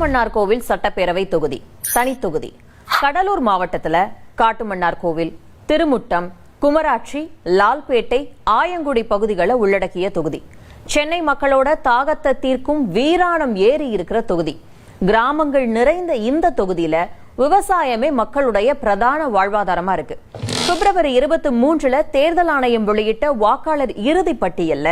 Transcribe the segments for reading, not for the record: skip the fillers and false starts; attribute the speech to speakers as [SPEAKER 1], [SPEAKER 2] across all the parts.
[SPEAKER 1] காட்டுமன்னார்கோவில் சட்டப்பேரவை தொகுதி தனித்தொகுதி கடலூர் மாவட்டத்துல காட்டுமன்னார்கோவில், திருமுட்டம், குமராட்சி, லால்பேட்டை, ஆயங்குடி பகுதிகளை உள்ளடக்கிய தொகுதி. சென்னை மக்களோட தாகத்தை தீர்க்கும் வீராணம் ஏறி இருக்கிற தொகுதி. கிராமங்கள் நிறைந்த இந்த தொகுதியில விவசாயமே மக்களுடைய பிரதான வாழ்வாதாரமா இருக்கு. பிப்ரவரி 23 தேர்தல் ஆணையம் வெளியிட்ட வாக்காளர் இறுதி பட்டியல்ல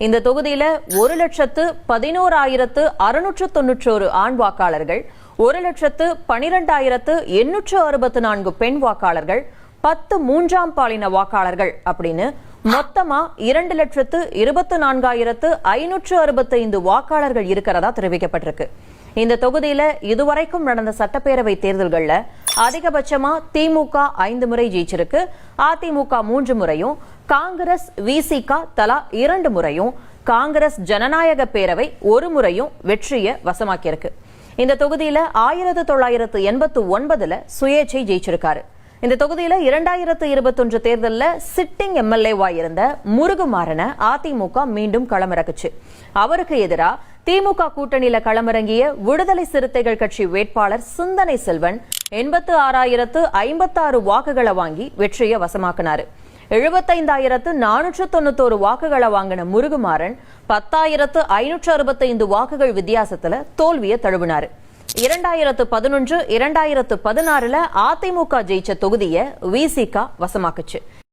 [SPEAKER 1] இந்த தொகுதியில 1,11,691 ஆண் வாக்காளர்கள், 1,12,864 பெண் வாக்காளர்கள், 10 மூன்றாம் பாலின வாக்காளர்கள் அப்படின்னு மொத்தமா 2,24,565 வாக்காளர்கள் இருக்கிறதா தெரிவிக்கப்பட்டிருக்கு. இந்த தொகுதியில இதுவரைக்கும் நடந்த சட்டப்பேரவை தேர்தல்கள்ல அதிகபட்சமா திமுக 5 முறை ஜெயிச்சிருக்கு, அதிமுக 3 முறையும், காங்கிரஸ், விசிக தலா 2 முறையும், காங்கிரஸ் ஜனநாயக பேரவை 1 முறையும் வெற்றியை வசமாக்கியிருக்கு. இந்த தொகுதியில 1989 சுயேட்சை ஜெயிச்சிருக்காரு. இந்த தொகுதியில 2021 தேர்தல்ல சிட்டிங் எம்எல்ஏவா இருந்த முருகுமாறன அதிமுக மீண்டும் களமிறக்குச்சு. அவருக்கு எதிரா திமுக கூட்டணியில களமிறங்கிய விடுதலை சிறுத்தைகள் கட்சி வேட்பாளர் சிந்தனை செல்வன் 86,056 வாக்குகளை வாங்கி வெற்றியை வசமாக்கினாரு. 75,491 வாக்குகளை வாங்கின முருகுமாறன் 10,565 வாக்குகள் வித்தியாசத்துல தோல்வியை தழுவினாரு. 2011, 2016 அதிமுக ஜெயிச்ச தொகுதியை விசிக வசமாக்குச்சு.